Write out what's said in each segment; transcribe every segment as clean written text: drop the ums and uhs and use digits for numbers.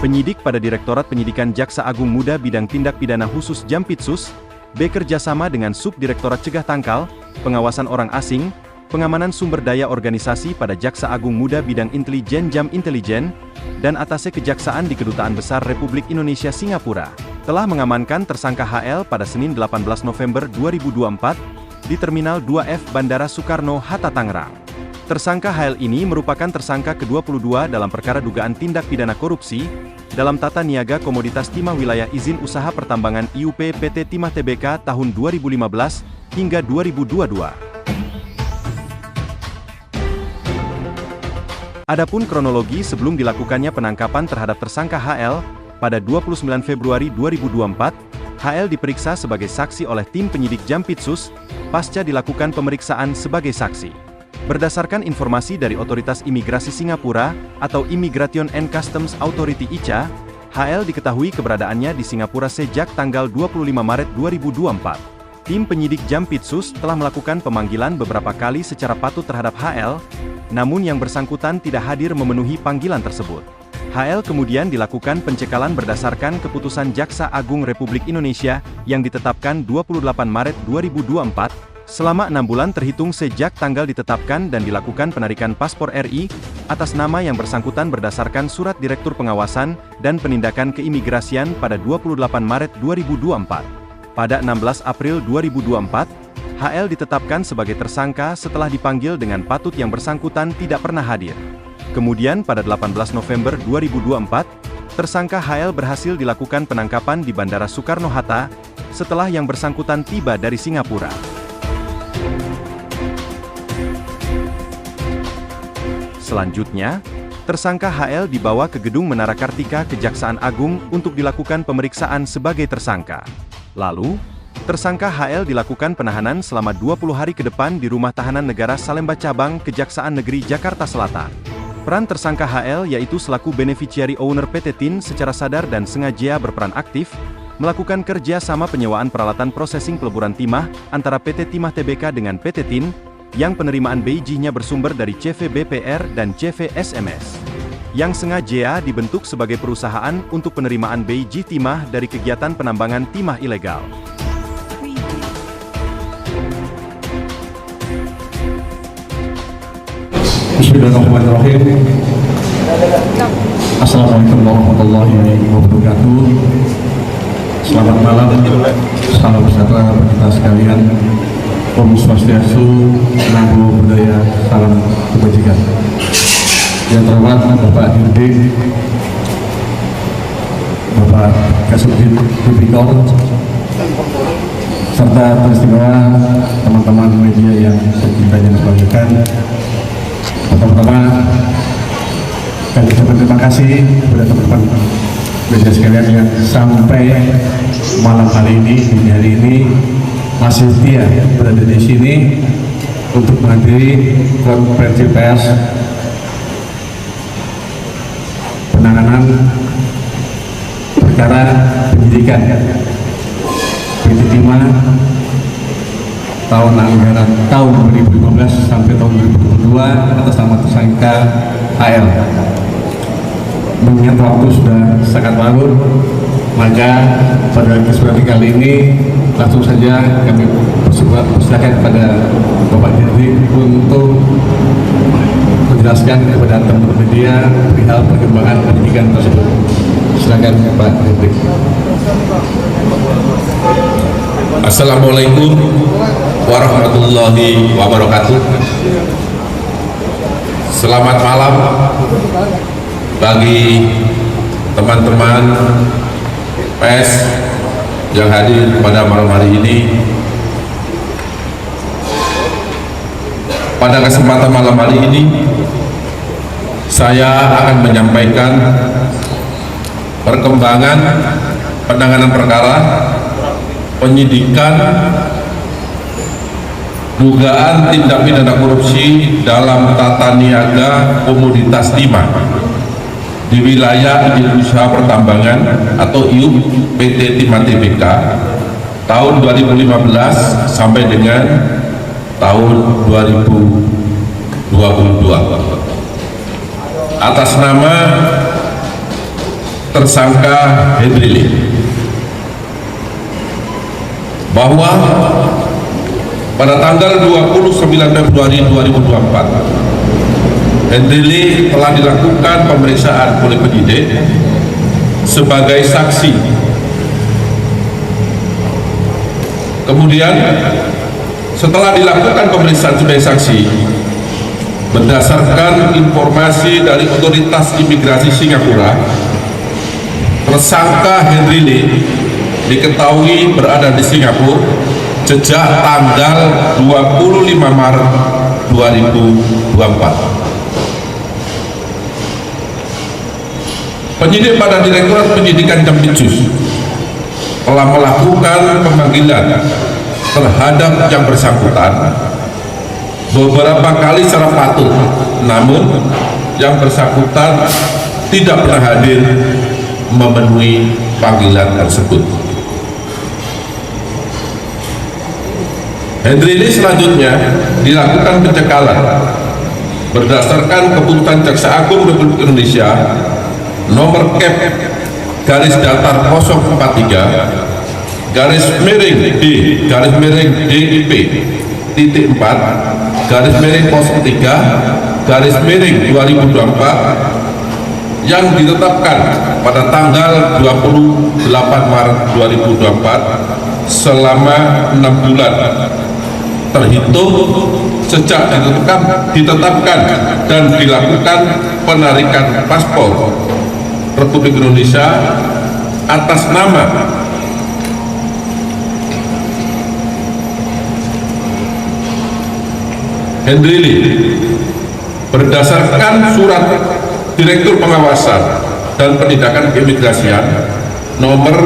penyidik pada Direktorat Penyidikan Jaksa Agung Muda Bidang Tindak Pidana Khusus Jampitsus, bekerja sama dengan Subdirektorat Cegah Tangkal, Pengawasan Orang Asing, Pengamanan Sumber Daya Organisasi pada Jaksa Agung Muda Bidang Intelijen Jam Intelijen, dan Atase Kejaksaan di Kedutaan Besar Republik Indonesia Singapura, telah mengamankan tersangka HL pada Senin 18 November 2024, di Terminal 2F Bandara Soekarno-Hatta Tangerang. Tersangka HL ini merupakan tersangka ke-22 dalam perkara dugaan tindak pidana korupsi, dalam tata niaga komoditas timah wilayah izin usaha pertambangan IUP PT Timah Tbk tahun 2015 hingga 2022. Adapun kronologi sebelum dilakukannya penangkapan terhadap tersangka HL, pada 29 Februari 2024, HL diperiksa sebagai saksi oleh tim penyidik Jampitsus, pasca dilakukan pemeriksaan sebagai saksi. Berdasarkan informasi dari Otoritas Imigrasi Singapura, atau Immigration and Customs Authority (ICA), HL diketahui keberadaannya di Singapura sejak tanggal 25 Maret 2024. Tim penyidik Jampitsus telah melakukan pemanggilan beberapa kali secara patut terhadap HL, namun yang bersangkutan tidak hadir memenuhi panggilan tersebut. HL kemudian dilakukan pencekalan berdasarkan keputusan Jaksa Agung Republik Indonesia yang ditetapkan 28 Maret 2024, selama 6 bulan terhitung sejak tanggal ditetapkan dan dilakukan penarikan paspor RI, atas nama yang bersangkutan berdasarkan Surat Direktur Pengawasan dan Penindakan Keimigrasian pada 28 Maret 2024. Pada 16 April 2024, HL ditetapkan sebagai tersangka setelah dipanggil dengan patut yang bersangkutan tidak pernah hadir. Kemudian pada 18 November 2024, tersangka HL berhasil dilakukan penangkapan di Bandara Soekarno-Hatta, setelah yang bersangkutan tiba dari Singapura. Selanjutnya, tersangka HL dibawa ke Gedung Menara Kartika Kejaksaan Agung untuk dilakukan pemeriksaan sebagai tersangka. Lalu, tersangka HL dilakukan penahanan selama 20 hari ke depan di Rumah Tahanan Negara Salemba Cabang Kejaksaan Negeri Jakarta Selatan. Peran tersangka HL yaitu selaku beneficiary owner PT TIN secara sadar dan sengaja berperan aktif, melakukan kerja sama penyewaan peralatan prosesing peleburan timah antara PT Timah Tbk dengan PT TIN, yang penerimaan BIJ-nya bersumber dari CV BPR dan CV SMS. Yang sengaja dibentuk sebagai perusahaan untuk penerimaan BIJ timah dari kegiatan penambangan timah ilegal. Bismillahirrahmanirrahim. Assalamualaikum warahmatullahi wabarakatuh. Selamat malam, salam sejahtera bagi kita sekalian. Om Swastiastu, Namo Buddhaya, salam kebajikan. Yang terhormat Bapak Dirdik, Bapak Kasubdit Tipikor, serta peristiwa teman-teman media yang saya dan sebagainya. Pertama-tama, kami ucapkan terima kasih kepada teman-teman media sekalian yang sampai malam hari ini, dini hari ini, masih setia berada di sini untuk menghadiri konferensi pers penanganan perkara penyidikan PT Timah tahun anggaran tahun 2015 sampai tahun 2022 atas nama tersangka HL. Mengingat waktu sudah sangat larut, maka pada kesempatan kali ini langsung saja kami persilakan kepada Bapak Dirdik untuk menjelaskan kepada teman-teman media perihal perkembangan penyidikan tersebut. Silakan Pak Dirdik. Assalamualaikum warahmatullahi wabarakatuh. Selamat malam bagi teman-teman pers yang hadir pada malam hari ini. Pada kesempatan malam hari ini, saya akan menyampaikan perkembangan penanganan perkara penyidikan dugaan tindak pidana korupsi dalam tata niaga komoditas timah di wilayah izin usaha pertambangan atau IUP PT Timah Tbk tahun 2015 sampai dengan tahun 2022 atas nama tersangka Henry Lee bahwa pada tanggal 29 Februari 2024 Henry Lee telah dilakukan pemeriksaan oleh penyidik sebagai saksi. Kemudian setelah dilakukan pemeriksaan sebagai saksi, berdasarkan informasi dari otoritas imigrasi Singapura, tersangka Henry Lee diketahui berada di Singapura sejak tanggal 25 Maret 2024. Penyidik pada Direktorat Penyidikan Jampitsus telah melakukan pemanggilan terhadap yang bersangkutan beberapa kali secara patut, namun yang bersangkutan tidak pernah hadir memenuhi panggilan tersebut. Henry Lee selanjutnya dilakukan pencekalan berdasarkan keputusan Jaksa Agung Republik Indonesia nomor Kep garis datar 043 garis miring D garis miring DIP titik 4 garis miring 03 garis miring 2024 yang ditetapkan pada tanggal 28 Maret 2024 selama 6 bulan terhitung sejak ditetapkan dan dilakukan penarikan paspor Republik Indonesia atas nama Henry Lee berdasarkan surat Direktur Pengawasan dan Penindakan Keimigrasian nomor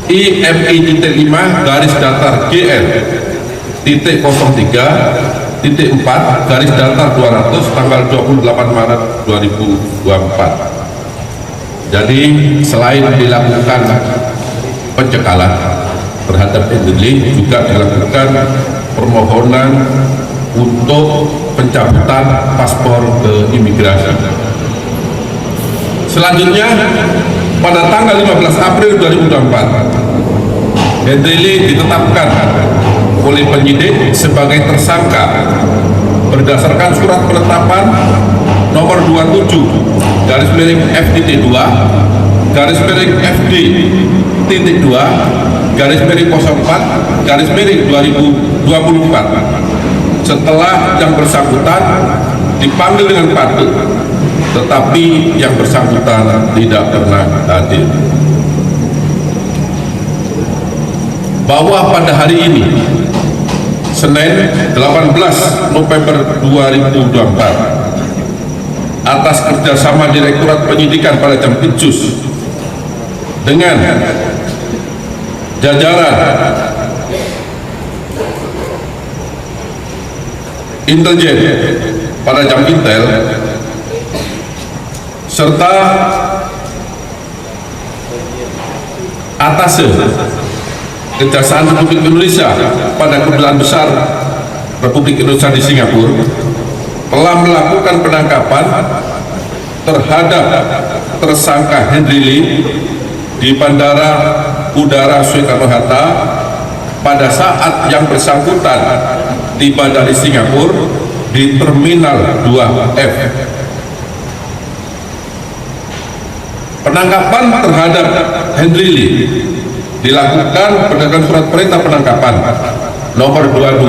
IMI-5 garis datar GL titik 03 titik 4 garis datar 200 tanggal 28 Maret 2024. Jadi selain dilakukan pencekalan terhadap Henry Lee, juga dilakukan permohonan untuk pencabutan paspor ke imigrasi. Selanjutnya pada tanggal 15 April 2024 Henry Lee ditetapkan oleh penyidik sebagai tersangka berdasarkan surat penetapan nomor 27 garis miring F.2 garis miring FD.2 garis miring 04 garis miring 2024 setelah yang bersangkutan dipanggil dengan patut, tetapi yang bersangkutan tidak pernah hadir. Bahwa pada hari ini Senin 18 November 2024 atas kerjasama Direktorat Penyidikan pada Jampitsus dengan jajaran intelijen pada Jampintel serta atase Kejaksaan Republik Indonesia pada Kedutaan Besar Republik Indonesia di Singapura telah melakukan penangkapan terhadap tersangka Henry Lee di Bandara Udara Soekarno-Hatta pada saat yang bersangkutan tiba dari Singapura di Terminal 2F. Penangkapan terhadap Henry Lee dilakukan berdasarkan surat perintah penangkapan nomor 22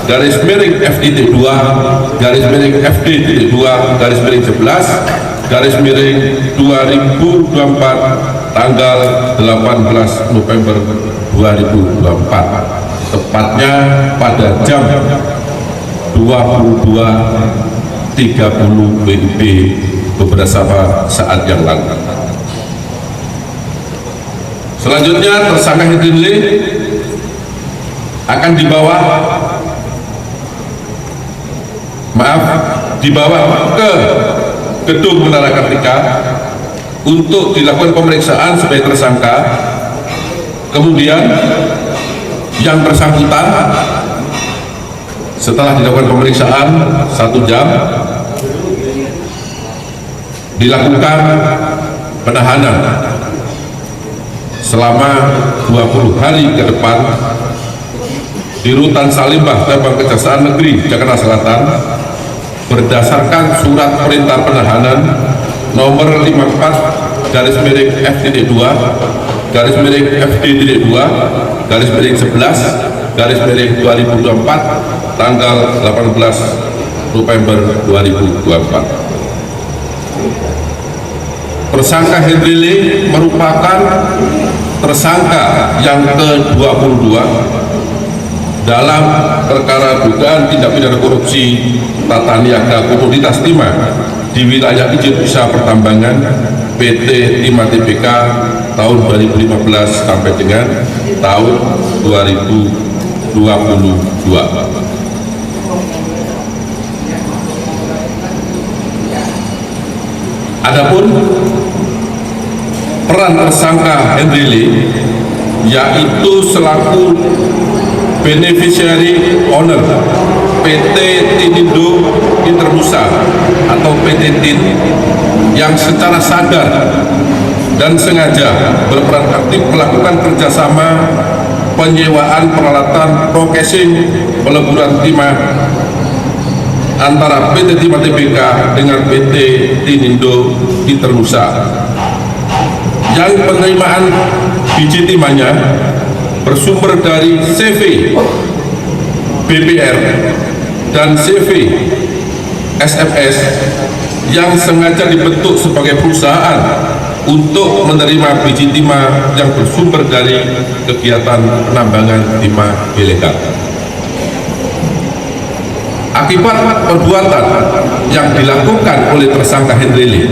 garis miring FD.2 garis miring FD.2 garis miring 11 garis miring 2024 tanggal 18 November 2024, tepatnya pada jam 22.30 WIB beberapa saat yang lalu. Selanjutnya tersangka Henry Lee akan dibawa ke gedung Menara Kartika untuk dilakukan pemeriksaan sebagai tersangka. Kemudian yang bersangkutan setelah dilakukan pemeriksaan 1 jam dilakukan penahanan selama 20 hari ke depan di Rutan Salimah Cabang Kejaksaan Negeri Jakarta Selatan berdasarkan surat perintah penahanan nomor 54/F-2/FD2/11/2024 tanggal 18 November 2024. Tersangka Henry Lee merupakan tersangka yang ke-22 dalam perkara dugaan tindak pidana korupsi tata niaga komoditas timah di wilayah izin usaha pertambangan PT Timah Tbk tahun 2015 sampai dengan tahun 2022. Adapun peran tersangka Henry Lee yaitu selaku beneficiary owner PT Tinindo Internusa atau PT TIN yang secara sadar dan sengaja berperan aktif melakukan kerjasama penyewaan peralatan processing peleburan timah antara PT Timah Tbk dengan PT Tinindo Internusa yang penerimaan biji timahnya bersumber dari CV BPR dan CV SFS yang sengaja dibentuk sebagai perusahaan untuk menerima biji timah yang bersumber dari kegiatan penambangan timah ilegal. Akibat perbuatan yang dilakukan oleh tersangka Henry Lee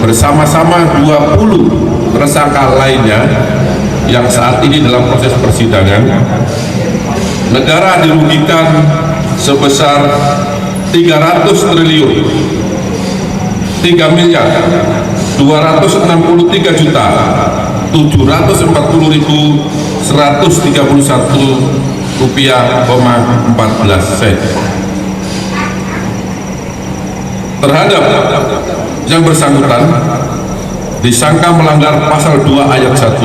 bersama-sama 20 tersangka lainnya yang saat ini dalam proses persidangan, negara dirugikan sebesar 300 triliun 3.263.740.131 rupiah, 14 sen. Terhadap yang bersangkutan disangka melanggar pasal 2 ayat 1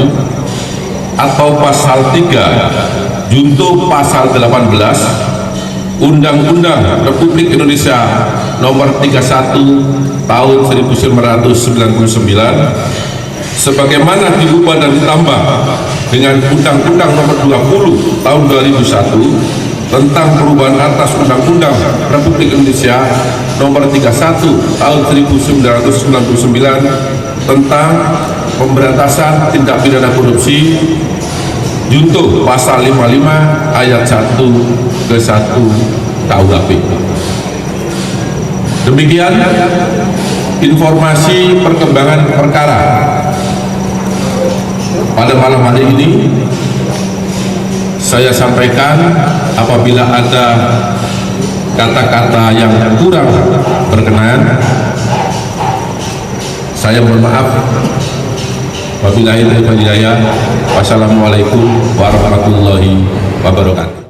atau pasal 3 junto pasal 18 Undang-Undang Republik Indonesia nomor 31 tahun 1999 sebagaimana diubah dan ditambah dengan Undang-Undang nomor 20 tahun 2001 tentang perubahan atas Undang-Undang Republik Indonesia nomor 31 tahun 1999 tentang pemberantasan tindak pidana korupsi junto pasal 55 ayat 1 ke 1 KUHP. Demikian informasi perkembangan perkara pada malam hari ini. Saya sampaikan apabila ada kata-kata yang kurang berkenan, saya mohon maaf. Wabillahi taufiq wal hidayah. Wassalamualaikum warahmatullahi wabarakatuh.